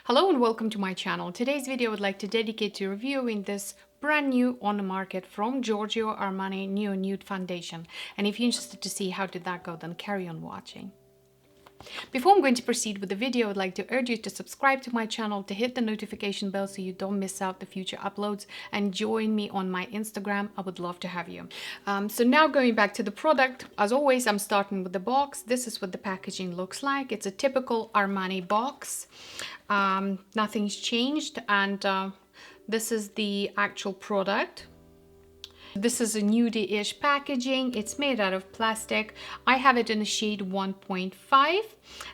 Hello and welcome to my channel. Today's video I would like to dedicate to reviewing this brand new on the market from Giorgio Armani Nude Foundation. And if you're interested to see how did that go, then carry on watching. Before I'm going to proceed with the video, I'd like to urge you to subscribe to my channel, to hit the notification bell so you don't miss out the future uploads, and join me on my Instagram. I would love to have you. So now going back to the product, as always, I'm starting with the box. This is what the packaging looks like. It's a typical Armani box. Nothing's changed, and this is the actual product. This is a nude-ish packaging. It's made out of plastic. I have it in the shade 1.5,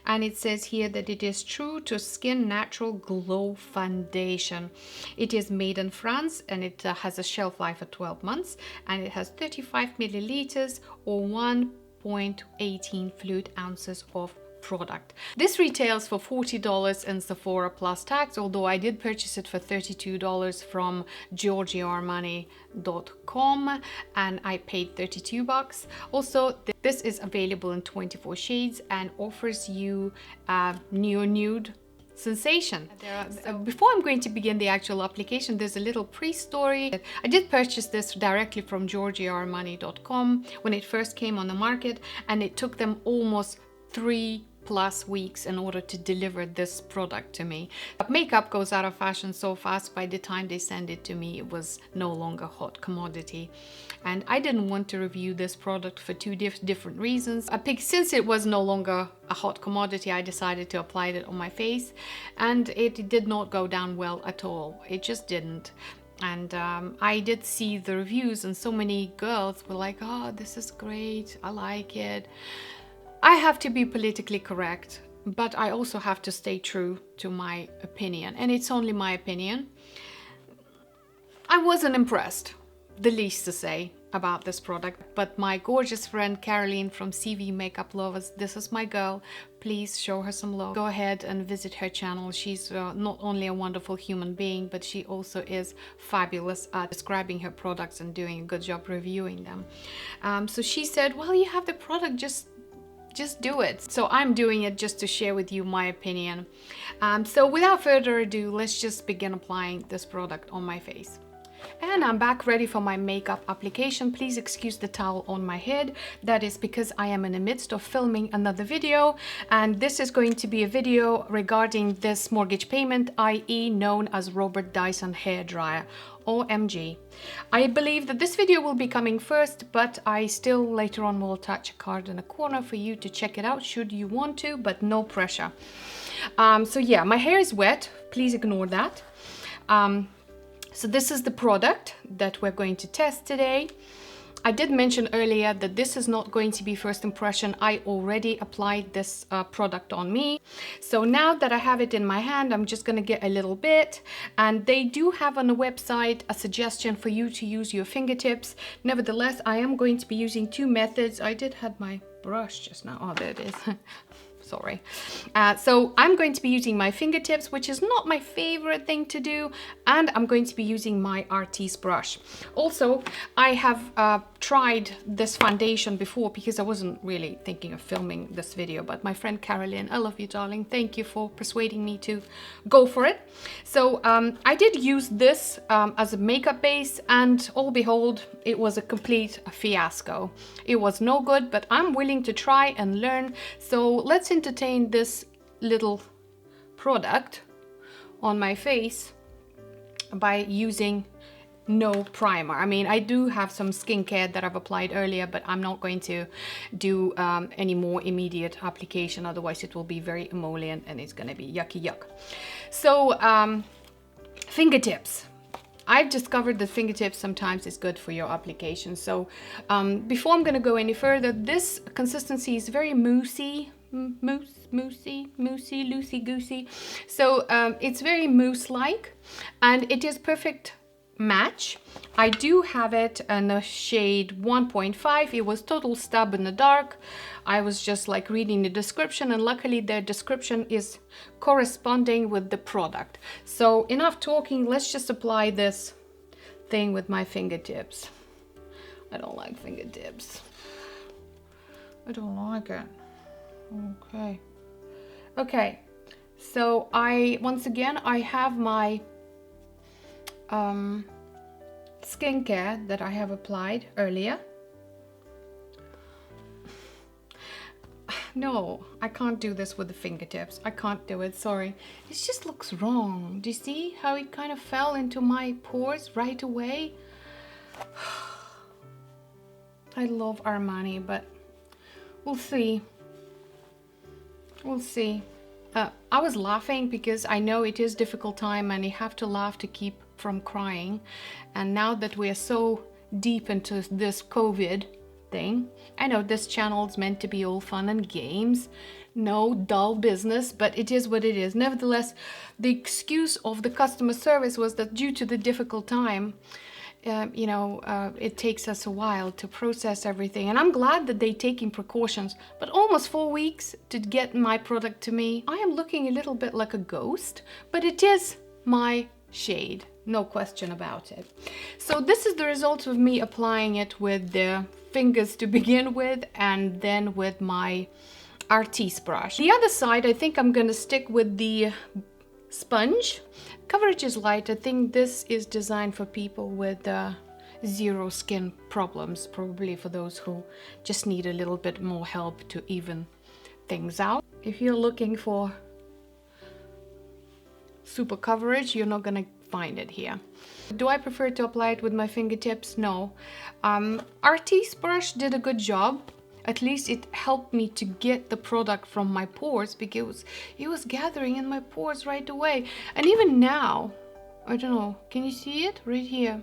and it says here that it is true to skin natural glow foundation. It is made in France, and it has a shelf life of 12 months, and it has 35 milliliters or 1.18 fluid ounces of product. This retails for $40 in Sephora plus tax, although I did purchase it for $32 from GiorgioArmani.com and I paid 32 bucks. Also, this is available in 24 shades and offers you a nude sensation. Before I'm going to begin the actual application, there's a little pre-story. I did purchase this directly from GiorgioArmani.com when it first came on the market, and it took them almost 3+ weeks in order to deliver this product to me. Makeup goes out of fashion so fast. By the time they send it to me, it was no longer hot commodity, and I didn't want to review this product for two different reasons. Since it was no longer a hot commodity, I decided to apply it on my face, and it did not go down well at all. It just didn't. And I did see the reviews, and so many girls were like, oh, this is great, I like it. I have to be politically correct, but I also have to stay true to my opinion, and it's only my opinion. I wasn't impressed, the least to say, about this product, but my gorgeous friend Carolin from CVMakeupLover, this is my girl, please show her some love. Go ahead and visit her channel. She's not only a wonderful human being, but she also is fabulous at describing her products and doing a good job reviewing them. So she said, well, you have the product, just do it. So I'm doing it just to share with you my opinion. So without further ado, let's just begin applying this product on my face. And I'm back ready for my makeup application. Please excuse the towel on my head. That is because I am in the midst of filming another video, and this is going to be a video regarding this mortgage payment, i.e. known as Robert Dyson hairdryer. OMG. I believe that this video will be coming first, but I still later on will attach a card in a corner for you to check it out should you want to, but no pressure. So yeah, my hair is wet. Please ignore that. So this is the product that we're going to test today. I did mention earlier that this is not going to be first impression. I already applied this product on me. So now that I have it in my hand, I'm just going to get a little bit. And they do have on the website a suggestion for you to use your fingertips. Nevertheless, I am going to be using two methods. I did have my brush just now. Oh, there it is. Sorry. So I'm going to be using my fingertips, which is not my favorite thing to do, and I'm going to be using my artiste brush. Also, I have tried this foundation before because I wasn't really thinking of filming this video, but my friend Carolin, I love you, darling. Thank you for persuading me to go for it. So I did use this as a makeup base, and all behold, it was a complete fiasco. It was no good, but I'm willing to try and learn. So let's entertain this little product on my face by using no primer. I mean, I do have some skincare that I've applied earlier, but I'm not going to do any more immediate application, otherwise it will be very emollient and it's going to be yucky yuck. So fingertips. I've discovered that fingertips sometimes is good for your application. So before I'm going to go any further, this consistency is very moussey, loosey-goosey. So it's very mousse-like, and it is perfect match. I do have it in the shade 1.5. It was total stub in the dark. I was just like reading the description, and luckily their description is corresponding with the product. So enough talking, let's just apply this thing with my fingertips. I don't like fingertips. I don't like it. Okay. So once again, I have my skincare that I have applied earlier. No, I can't do this with the fingertips. I can't do it, sorry. It just looks wrong. Do you see how it kind of fell into my pores right away? I love Armani, but we'll see. We'll see. I was laughing because I know it is a difficult time and you have to laugh to keep from crying. And now that we are so deep into this COVID thing, I know this channel is meant to be all fun and games, no dull business, but it is what it is. Nevertheless, the excuse of the customer service was that due to the difficult time, it takes us a while to process everything, and I'm glad that they're taking precautions, but almost 4 weeks to get my product to me. I am looking a little bit like a ghost, but it is my shade, no question about it. So this is the result of me applying it with the fingers to begin with, and then with my artiste brush. The other side, I think I'm gonna stick with the sponge. Coverage is light. I think this is designed for people with zero skin problems, probably for those who just need a little bit more help to even things out. If you're looking for super coverage, you're not gonna find it here. Do I prefer to apply it with my fingertips? No. Artiste brush did a good job. At least it helped me to get the product from my pores, because it was gathering in my pores right away. And even now, I don't know, can you see it right here?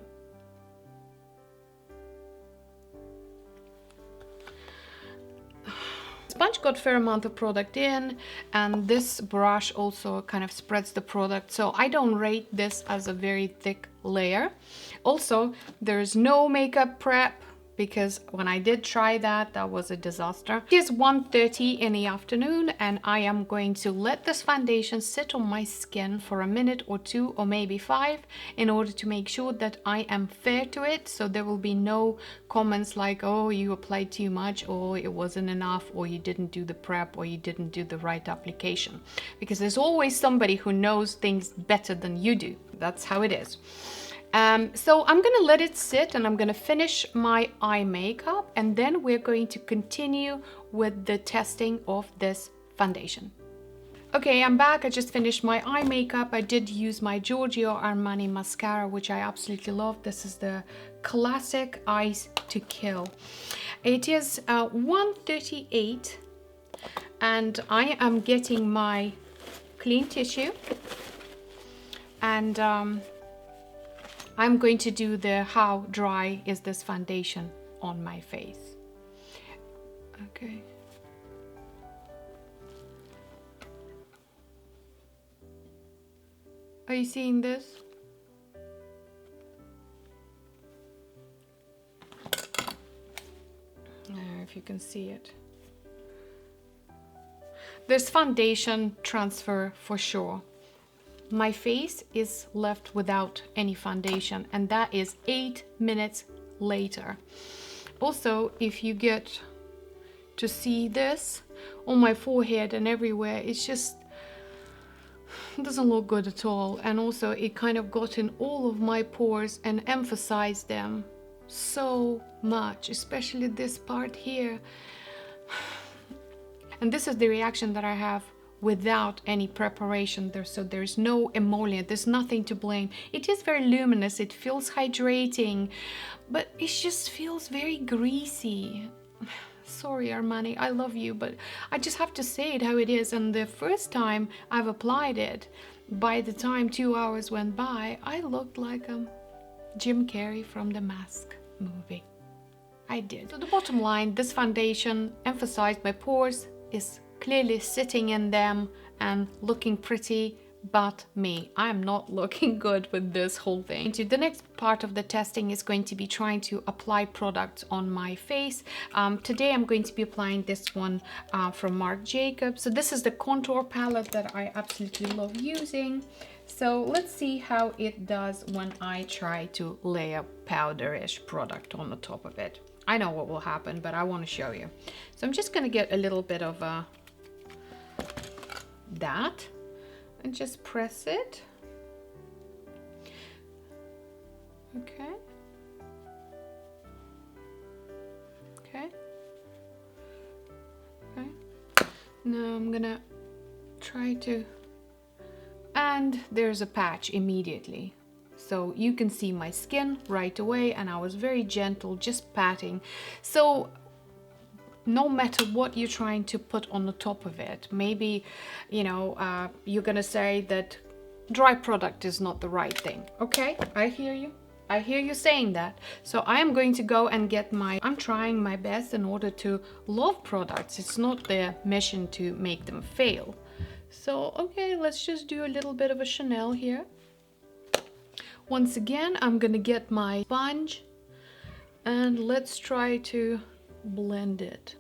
Sponge got a fair amount of product in, and this brush also kind of spreads the product, so I don't rate this as a very thick layer. Also, there's no makeup prep, because when I did try that, that was a disaster. It is 1:30 in the afternoon, and I am going to let this foundation sit on my skin for a minute or two, or maybe 5, in order to make sure that I am fair to it, so there will be no comments like, oh, you applied too much, or it wasn't enough, or you didn't do the prep, or you didn't do the right application. Because there's always somebody who knows things better than you do. That's how it is. So I'm gonna let it sit, and I'm gonna finish my eye makeup, and then we're going to continue with the testing of this foundation. Okay, I'm back. I just finished my eye makeup. I did use my Giorgio Armani mascara, which I absolutely love. This is the classic Eyes to Kill. It is 1:38, and I am getting my clean tissue, and I'm going to do the how dry is this foundation on my face. Okay. Are you seeing this? I don't know if you can see it. There's foundation transfer for sure. My face is left without any foundation, and that is 8 minutes later. Also, if you get to see this on my forehead and everywhere, it doesn't look good at all. And also it kind of got in all of my pores and emphasized them so much, especially this part here. And this is the reaction that I have without any preparation there, so there's no emollient, there's nothing to blame. It is very luminous, it feels hydrating, but it just feels very greasy. Sorry Armani, I love you, but I just have to say it how it is. And the first time I've applied it, by the time 2 hours went by, I looked like Jim Carrey from the Mask movie. I did. So the bottom line, this foundation emphasized my pores, is clearly sitting in them and looking pretty, but me, I'm not looking good with this whole thing. The next part of the testing is going to be trying to apply products on my face. Today I'm going to be applying this one from Marc Jacobs. So this is the contour palette that I absolutely love using. So let's see how it does when I try to lay a powderish product on the top of it. I know what will happen, but I want to show you. So I'm just going to get a little bit of that, and just press it. Okay. Okay. Okay. Now I'm gonna try to, and there's a patch immediately. So you can see my skin right away, and I was very gentle, just patting. So no matter what you're trying to put on the top of it, maybe, you know, you're gonna say that dry product is not the right thing. Okay, I hear you. I hear you saying that. So I am going to go and get I'm trying my best in order to love products. It's not their mission to make them fail. So, okay, let's just do a little bit of a Chanel here. Once again, I'm gonna get my sponge and let's try to blend it.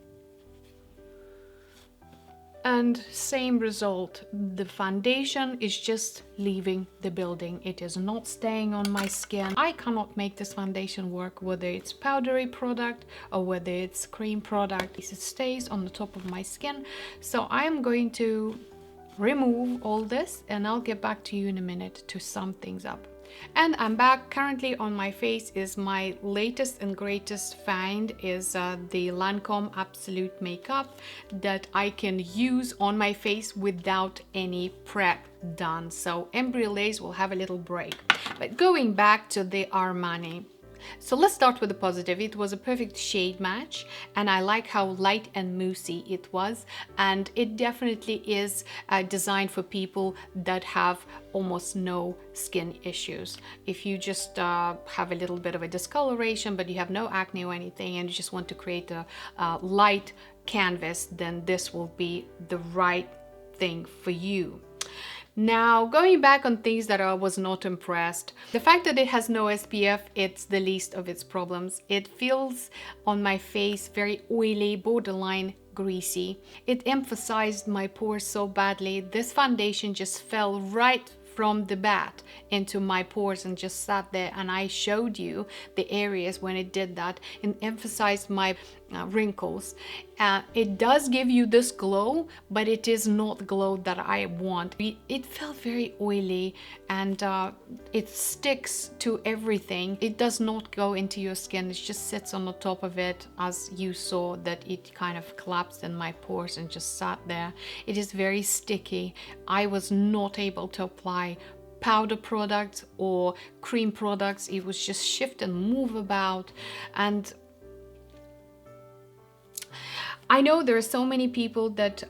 And same result, the foundation is just leaving the building. It is not staying on my skin. I cannot make this foundation work, whether it's powdery product or whether it's cream product. It stays on the top of my skin. So I'm going to remove all this and I'll get back to you in a minute to sum things up. And I'm back. Currently on my face is my latest and greatest find is the Lancome Absolute Makeup that I can use on my face without any prep done. So embryolase will have a little break. But going back to the Armani. So let's start with the positive. It was a perfect shade match and I like how light and moussey it was, and it definitely is designed for people that have almost no skin issues. If you just have a little bit of a discoloration but you have no acne or anything and you just want to create a light canvas, then this will be the right thing for you. Now, going back on things that I was not impressed, the fact that it has no SPF, it's the least of its problems. It feels on my face very oily, borderline greasy. It emphasized my pores so badly. This foundation just fell right from the bat into my pores and just sat there, and I showed you the areas when it did that and emphasized my wrinkles. It does give you this glow, but it is not the glow that I want. It felt very oily and it sticks to everything. It does not go into your skin, it just sits on the top of it, as you saw that it kind of collapsed in my pores and just sat there. It is very sticky. I was not able to apply powder products or cream products. It was just shift and move about. And I know there are so many people that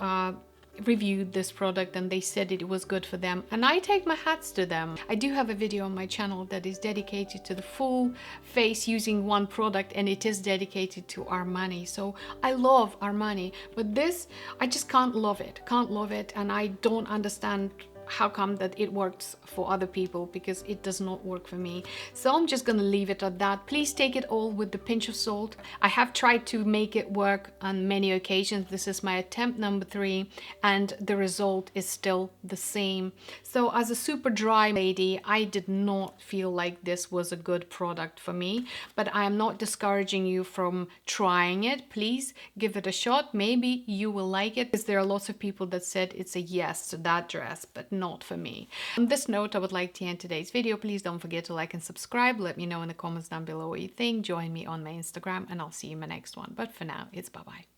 reviewed this product and they said it was good for them, and I take my hats to them. I do have a video on my channel that is dedicated to the full face using one product, and it is dedicated to Armani. So I love Armani, but this, I just can't love it, and I don't understand how come that it works for other people, because it does not work for me. So I'm just gonna leave it at that. Please take it all with a pinch of salt. I have tried to make it work on many occasions. This is my attempt number 3 and the result is still the same. So as a super dry lady, I did not feel like this was a good product for me, but I am not discouraging you from trying it. Please give it a shot. Maybe you will like it, because there are lots of people that said it's a yes to that dress, but not for me. On this note, I would like to end today's video. Please don't forget to like and subscribe. Let me know in the comments down below what you think. Join me on my Instagram and I'll see you in my next one. But for now, it's bye-bye.